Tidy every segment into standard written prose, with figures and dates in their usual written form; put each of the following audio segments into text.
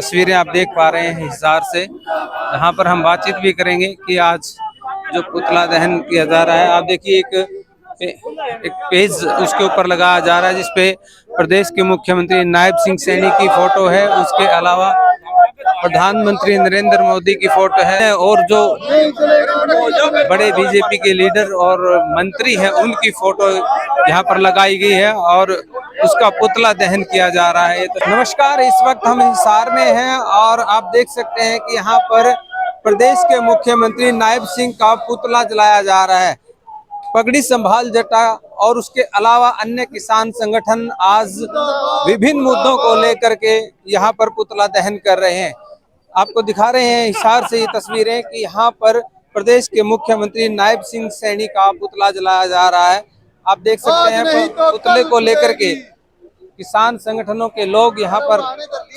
तस्वीरें आप देख पा रहे हैं हिसार से, जहां पर हम बातचीत भी करेंगे कि आज जो पुतला दहन किया जा रहा है। आप देखिए एक पेज उसके ऊपर लगाया जा रहा है जिसपे प्रदेश के मुख्यमंत्री नायब सिंह सैनी की फोटो है। उसके अलावा प्रधानमंत्री नरेंद्र मोदी की फोटो है और जो बड़े बीजेपी के लीडर और मंत्री हैं उनकी फोटो यहाँ पर लगाई गई है और उसका पुतला दहन किया जा रहा है। तो नमस्कार, इस वक्त हम हिसार में हैं और आप देख सकते हैं कि यहाँ पर प्रदेश के मुख्यमंत्री नायब सिंह का पुतला जलाया जा रहा है। पगड़ी संभाल जटा और उसके अलावा अन्य किसान संगठन आज विभिन्न मुद्दों को लेकर के यहाँ पर पुतला दहन कर रहे हैं। आपको दिखा रहे हैं हिसार से ये तस्वीरें कि यहाँ पर प्रदेश के मुख्यमंत्री नायब सिंह सैनी का पुतला जलाया जा रहा है। आप देख सकते हैं पुतले को लेकर के किसान संगठनों के लोग यहाँ पर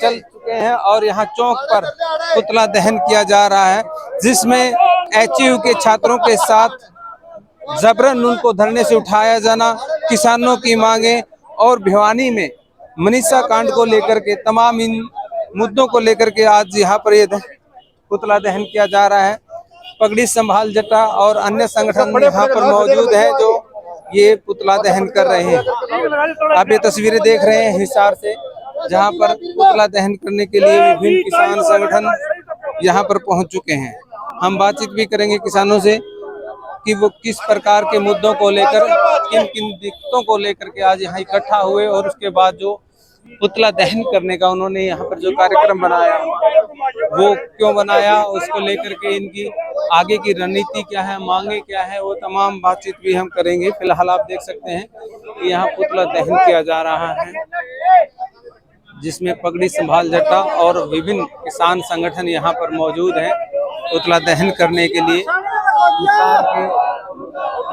चल चुके हैं और यहाँ चौक पर पुतला दहन किया जा रहा है, जिसमें एचयू के छात्रों के साथ जबरन उनको धरने से उठाया जाना, किसानों की मांगे और भिवानी में मनीषा कांड को लेकर के तमाम इन मुद्दों को लेकर के आज यहाँ पर ये पुतला दहन किया जा रहा है। पगड़ी संभाल जटा और अन्य संगठन यहाँ पर मौजूद है जो ये पुतला दहन कर रहे हैं। आप ये तस्वीरें देख रहे हैं हिसार से, जहाँ पर पुतला दहन करने के लिए विभिन्न किसान संगठन यहाँ पर पहुँच चुके हैं। हम बातचीत भी करेंगे किसानों से कि वो किस प्रकार के मुद्दों को लेकर, किन किन दिक्कतों को लेकर के आज यहाँ इकट्ठा हुए और उसके बाद जो पुतला दहन करने का उन्होंने यहाँ पर जो कार्यक्रम बनाया वो क्यों बनाया, उसको लेकर के इनकी आगे की रणनीति क्या है, मांगे क्या है, वो तमाम बातचीत भी हम करेंगे। फिलहाल आप देख सकते हैं कि यहाँ पुतला दहन किया जा रहा है, जिसमें पगड़ी संभाल जटा और विभिन्न किसान संगठन यहाँ पर मौजूद हैं पुतला दहन करने के लिए।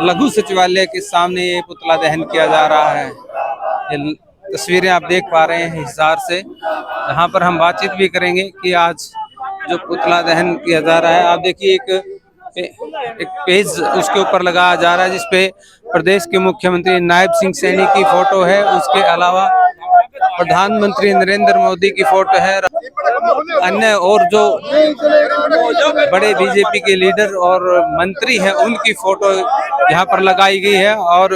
लघु सचिवालय के सामने ये पुतला दहन किया जा रहा है। ये तस्वीरें आप देख पा रहे हैं हिसार से, जहाँ पर हम बातचीत भी करेंगे कि आज जो पुतला दहन किया जा रहा है। आप देखिए एक पेज उसके ऊपर लगाया जा रहा है जिसपे प्रदेश के मुख्यमंत्री नायब सिंह सैनी की फोटो है। उसके अलावा प्रधानमंत्री नरेंद्र मोदी की फोटो है, अन्य और जो बड़े बीजेपी के लीडर और मंत्री हैं उनकी फोटो यहाँ पर लगाई गई है और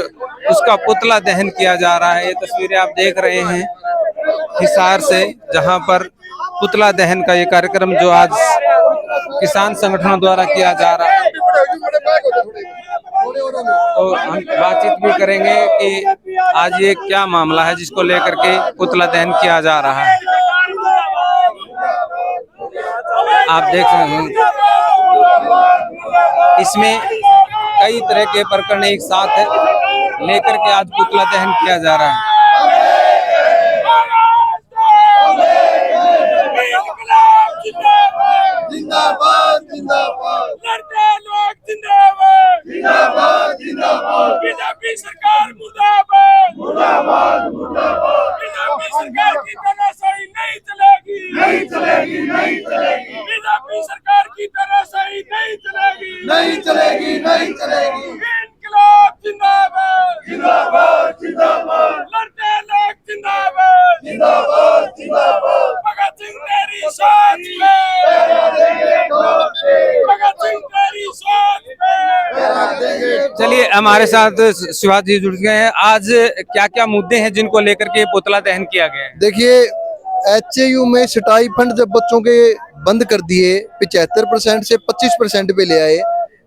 उसका पुतला दहन किया जा रहा है। ये तस्वीरें आप देख रहे हैं हिसार से, जहाँ पर पुतला दहन का ये कार्यक्रम जो आज किसान संगठनों द्वारा किया जा रहा है। तो हम बातचीत भी करेंगे कि आज ये क्या मामला है जिसको लेकर के पुतला दहन किया जा रहा है। आप देख रहे हैं इसमें कई तरह के प्रकरण एक साथ है लेकर के आज पुतला दहन किया जा रहा है। जिंदाबाद जिंदाबाद, लड़ते लोग जिंदाबाद जिंदाबाद जिंदाबाद, बीजेपी सरकार मुर्दाबाद मुर्दाबाद मुर्दाबाद, बीजेपी सरकार की तानाशाही नहीं चलेगी नहीं चलेगी नहीं चलेगी, बीजेपी सरकार की तानाशाही नहीं चलेगी नहीं चलेगी नहीं चलेगी, इनकलाब जिंदाबाद जिंदाबाद जिंदाबाद, लड़ते लोग जिंदाबाद जिंदाबाद जिंदाबाद, भगत सिंह तेरी सोच में, चलिए हमारे साथ शिवाजी जी जुड़ गए हैं। आज क्या क्या मुद्दे हैं जिनको लेकर के पुतला दहन किया गया है? देखिए, एचयू में स्टाइपेंड जब बच्चों के बंद कर दिए 75% से 25% पे ले आए,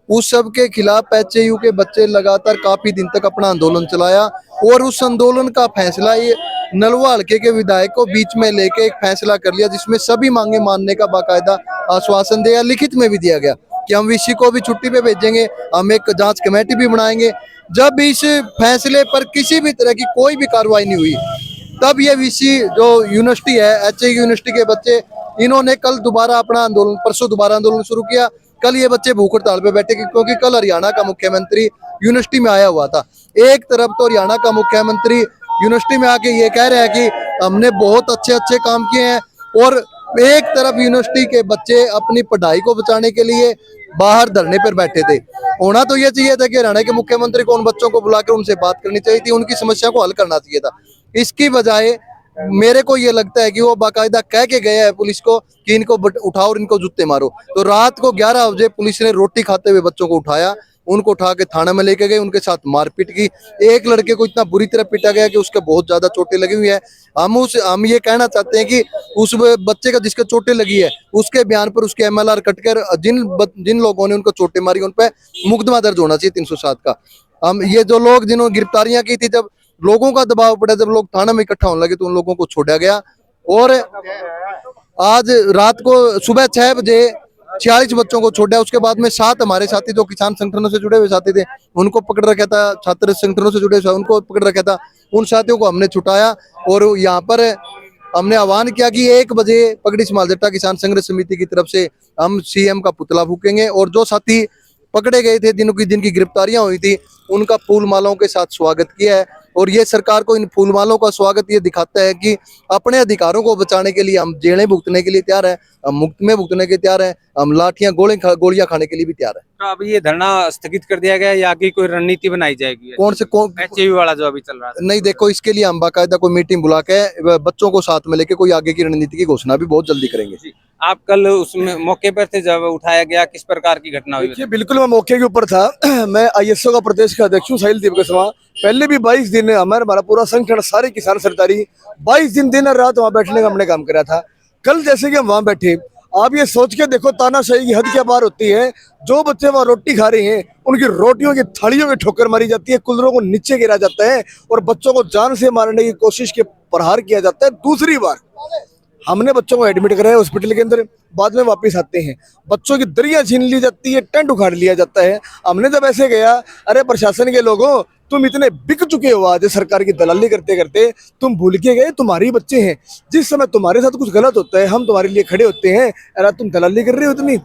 उस सब के खिलाफ एचयू के बच्चे लगातार काफी दिन तक अपना आंदोलन चलाया और उस आंदोलन का फैसला ये नलवा हल्के के विधायक को बीच में लेके एक फैसला कर लिया, जिसमें सभी मांगे मानने का बाकायदा आश्वासन दिया, लिखित में भी दिया गया कि हम वीसी को भी छुट्टी पे भेजेंगे, हम एक जांच कमेटी भी बनाएंगे। जब इस फैसले पर किसी भी तरह की कोई भी कार्रवाई नहीं हुई, तब ये वीसी जो यूनिवर्सिटी है, एचयू यूनिवर्सिटी के बच्चे, इन्होंने कल दोबारा अपना आंदोलन, परसों दोबारा आंदोलन शुरू किया। कल ये बच्चे भूख हड़ताल पे बैठे क्योंकि कल हरियाणा का मुख्यमंत्री यूनिवर्सिटी में आया हुआ था। एक तरफ तो हरियाणा का मुख्यमंत्री यूनिवर्सिटी में आके ये कह रहे हैं कि हमने बहुत अच्छे अच्छे काम किए हैं, और एक तरफ यूनिवर्सिटी के बच्चे अपनी पढ़ाई को बचाने के लिए बाहर धरने पर बैठे थे। होना तो ये चाहिए था कि हरियाणा के मुख्यमंत्री को उन बच्चों को बुलाकर उनसे बात करनी चाहिए थी, उनकी समस्या को हल करना चाहिए था। इसकी बजाय मेरे को ये लगता है कि वो बाकायदा कह के गया है पुलिस को कि इनको उठाओ और इनको जूते मारो। तो रात को 11 बजे पुलिस ने रोटी खाते हुए बच्चों को उठाया, उनको उठा के थाने में लेके गए, उनके साथ मारपीट की। एक लड़के को इतना बुरी तरह पीटा गया कि उसके बहुत ज्यादा चोटें लगी हुई है। हम ये कहना चाहते हैं कि उस बच्चे का जिसके चोटें लगी है उसके बयान पर उसके MLR कटकर जिन लोगों ने उनको चोटें मारी उन पर मुकदमा दर्ज होना चाहिए 307 का। हम ये जो लोग जिन्होंने गिरफ्तारियां की थी, जब लोगों का दबाव पड़ा, जब लोग थाना में इकट्ठा होने लगे तो उन लोगों को छोड़ा गया। और आज रात को सुबह 6 बजे 46 बच्चों को छोड़ा। उसके बाद में 7 हमारे साथी जो किसान संगठनों से जुड़े हुए साथी थे उनको पकड़ रखा था, छात्र संगठनों से जुड़े हुए उनको पकड़ रखा था। उन साथियों को हमने छुटाया और यहाँ पर हमने आह्वान किया कि 1 बजे पगड़ी समालजट्टा किसान संघर्ष समिति की तरफ से हम CM का पुतला फूकेंगे और जो साथी पकड़े गए थे जिनकी गिरफ्तारियां हुई थी उनका फूल मालाओं के साथ स्वागत किया है। और ये सरकार को इन फूल मालों का स्वागत ये दिखाता है कि अपने अधिकारों को बचाने के लिए हम जेलें भुगतने के लिए तैयार हैं, हम मुफ्त में भुगतने के तैयार हैं, हम लाठियां गोलियां खाने के लिए भी तैयार हैं। तो अब ये धरना स्थगित कर दिया गया है या आगे कोई रणनीति बनाई जाएगी? कौन HAU वाला जो अभी चल रहा है? नहीं, देखो इसके लिए हम बाकायदा कोई मीटिंग बुला के बच्चों को साथ में लेके कोई आगे की रणनीति की घोषणा भी बहुत जल्दी करेंगे। आप कल उसमें मौके पर थे जब उठाया गया, किस प्रकार की घटना हुई? देखिए बिल्कुल मैं मौके के ऊपर था। मैं ISO का प्रदेश का अध्यक्ष हूँ साहिल दीपकसवा। पहले भी 22 दिन हमारा पूरा संगठन सारे किसान सरदारी 22 दिन और रात वहाँ बैठने का हमने काम करा था। कल जैसे कि हम वहाँ बैठे, आप ये सोच के देखो तानाशाही की हद क्या बार होती है। जो बच्चे वहाँ रोटी खा रहे हैं उनकी रोटियों की थालियों में ठोकर मारी जाती है, कुल्हड़ों को नीचे गिरा जाता है और बच्चों को जान से मारने की कोशिश के प्रहार किया जाता है। दूसरी बार हमने बच्चों को एडमिट कराया हॉस्पिटल के अंदर, बाद में वापस आते हैं बच्चों की दरिया छीन ली जाती है, टेंट उखाड़ लिया जाता है। हमने जब ऐसे गया, अरे प्रशासन के लोगों तुम इतने बिक चुके हो आज सरकार की दलाली करते करते, तुम भूल के गए तुम्हारी बच्चे हैं, जिस समय तुम्हारे साथ कुछ गलत होता है हम तुम्हारे लिए खड़े होते हैं, अरे तुम दलाली कर रहे हो इतनी।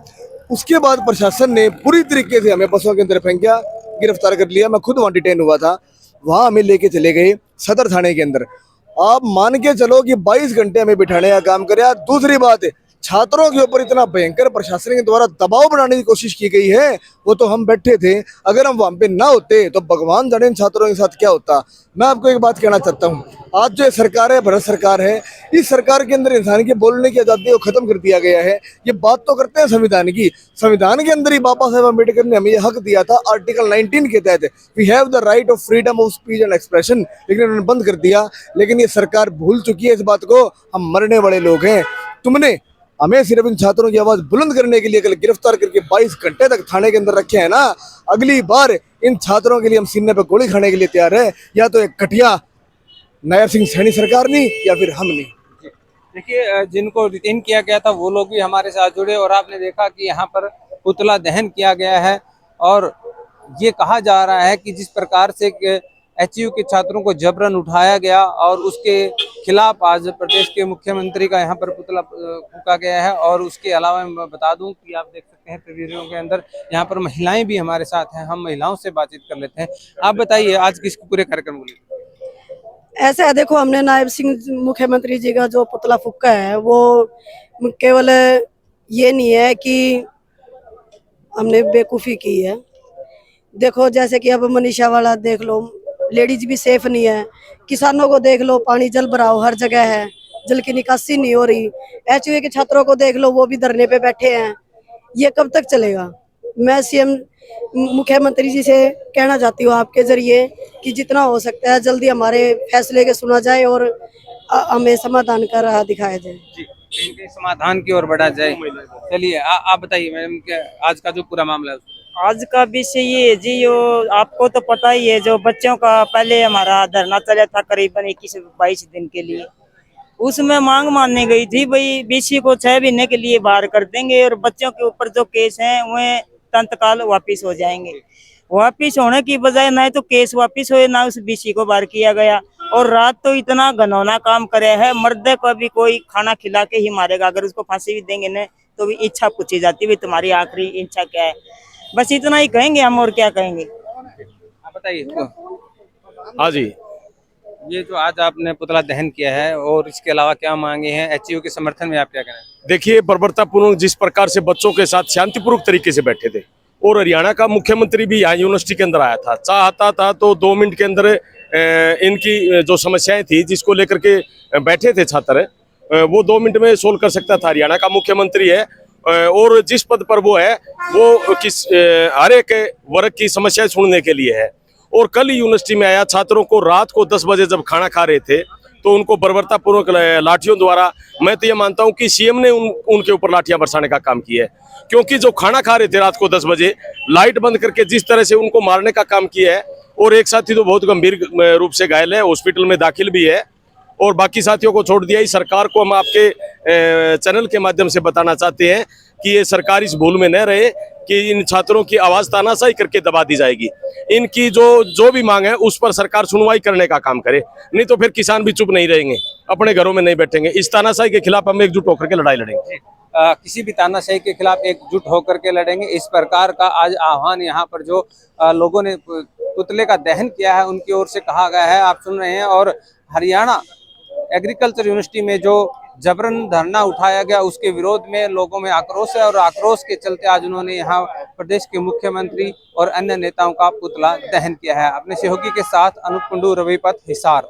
उसके बाद प्रशासन ने पूरी तरीके से हमें बसों के अंदर फेंका, गिरफ्तार कर लिया। मैं खुद वहाँ डिटेन हुआ था, वहाँ हमें लेके चले गए सदर थाने के अंदर। आप मान के चलो कि 22 घंटे हमें बिठाने का काम करे। दूसरी बात, छात्रों के ऊपर इतना भयंकर प्रशासन के द्वारा दबाव बनाने की कोशिश की गई है, वो तो हम बैठे थे, अगर हम वहां पे ना होते तो भगवान जाने इन छात्रों के साथ क्या होता। मैं आपको एक बात कहना चाहता हूँ, आज जो सरकार है भारत सरकार है, इस सरकार के अंदर इंसान के बोलने की आजादी को खत्म कर दिया गया है। ये बात तो करते हैं संविधान की, संविधान के अंदर ही बाबा साहेब अम्बेडकर ने हमें ये हक दिया था आर्टिकल 19 के तहत, we have the right of freedom of speech and expression, लेकिन उन्होंने बंद कर दिया। लेकिन ये सरकार भूल चुकी है इस बात को, हम मरने वाले लोग हैं। तुमने हमें सिर्फ इन छात्रों की आवाज बुलंद करने के लिए कल गिरफ्तार करके 22 घंटे तक थाने के अंदर रखे हैं ना, अगली बार इन छात्रों के लिए हम सीने पे गोली खाने के लिए तैयार है, या तो एक कटिया नायब सिंह सैनी सरकार नहीं या फिर हम नहीं। देखिए, जिनको डिटेन किया गया था वो लोग भी हमारे साथ जुड़े और आपने देखा कि यहाँ पर पुतला दहन किया गया है और ये कहा जा रहा है कि जिस प्रकार से HAU के छात्रों को जबरन उठाया गया और उसके खिलाफ आज प्रदेश के मुख्यमंत्री का यहाँ पर पुतला फूका गया है। और उसके अलावा मैं बता दूं कि आप देख सकते हैं तस्वीरों के अंदर यहाँ पर महिलाएं भी हमारे साथ हैं, हम महिलाओं से बातचीत कर लेते हैं। आप बताइए आज किस पूरे कार्यक्रम को लेकर? ऐसा है, देखो हमने नायब सिंह मुख्यमंत्री जी का जो पुतला फूका है वो केवल ये नहीं है कि हमने बेवकूफ़ी की है। देखो जैसे कि अब मनीषा वाला देख लो, लेडीज भी सेफ नहीं है, किसानों को देख लो, पानी जल भराव हर जगह है, जल की निकासी नहीं हो रही। HAU के छात्रों को देख लो, वो भी धरने पे बैठे हैं। ये कब तक चलेगा? मैं CM मुख्यमंत्री जी से कहना चाहती हूँ आपके जरिए कि जितना हो सकता है जल्दी हमारे फैसले के सुना जाए और हमें समाधान का राह दिखाया जाए। इनके समाधान की ओर बढ़ा जाए। चलिए आप बताइए मैडम, आज का जो पूरा मामला है आज का विषय ये है जी, जो आपको तो पता ही है, जो बच्चों का पहले हमारा धरना चला था करीबन 21-22 दिन के लिए, उसमें मांग मानने गई थी भाई BC को 6 महीने के लिए बाहर कर देंगे और बच्चों के ऊपर जो केस हैं वह तंत्काल वापिस हो जाएंगे। वापिस होने की बजाय ना तो केस वापिस हुए ना उस BC को बाहर किया गया। और रात तो इतना घनौना काम करे है, मर्द को भी कोई खाना खिला के ही मारेगा, अगर उसको फांसी भी देंगे ना तो भी इच्छा पूछी जाती है तुम्हारी आखिरी इच्छा क्या है, बस इतना ही कहेंगे हम और क्या कहेंगे। आप बताइए। हाँ जी, ये जो आज आपने पुतला दहन किया है और इसके अलावा क्या मांगे हैं HAU के समर्थन में, आप क्या कहें? देखिए बर्बरतापूर्ण जिस प्रकार से बच्चों के साथ शांतिपूर्वक तरीके से बैठे थे, और हरियाणा का मुख्यमंत्री भी यहाँ यूनिवर्सिटी के अंदर आया था, चाहता था तो 2 मिनट के अंदर इनकी जो समस्याएं थी जिसको लेकर के बैठे थे छात्र, वो 2 मिनट में सोल्व कर सकता था। हरियाणा का मुख्यमंत्री है और जिस पद पर वो है वो हर एक वर्ग की समस्याएं सुनने के लिए है। और कल यूनिवर्सिटी में आया, छात्रों को रात को 10 बजे जब खाना खा रहे थे तो उनको बर्बरतापूर्वक लाठियों द्वारा, मैं तो ये मानता हूं कि सीएम ने उनके ऊपर लाठियां बरसाने का काम किया है, क्योंकि जो खाना खा रहे थे रात को 10 बजे लाइट बंद करके जिस तरह से उनको मारने का काम किया है। और एक साथी तो बहुत गंभीर रूप से घायल है, हॉस्पिटल में दाखिल भी है, और बाकी साथियों को छोड़ दिया। इस सरकार को हम आपके चैनल के माध्यम से बताना चाहते हैं कि ये सरकार इस भूल में न रहे कि इन छात्रों की आवाज तानाशाही करके दबा दी जाएगी। इनकी जो भी मांग है उस पर सरकार सुनवाई करने का काम करे, नहीं तो फिर किसान भी चुप नहीं रहेंगे, अपने घरों में नहीं बैठेंगे। इस तानाशाही के खिलाफ हम एकजुट होकर के लड़ाई लड़ेंगे। किसी भी तानाशाही के खिलाफ एकजुट होकर के लड़ेंगे, इस प्रकार का आज आह्वान यहाँ पर जो लोगों ने पुतले का दहन किया है उनकी ओर से कहा गया है, आप सुन रहे हैं। और हरियाणा एग्रीकल्चर यूनिवर्सिटी में जो जबरन धरना उठाया गया उसके विरोध में लोगों में आक्रोश है, और आक्रोश के चलते आज उन्होंने यहाँ प्रदेश के मुख्यमंत्री और अन्य नेताओं का पुतला दहन किया है। अपने सहयोगी के साथ अनूप कुंडू, रविपथ, हिसार।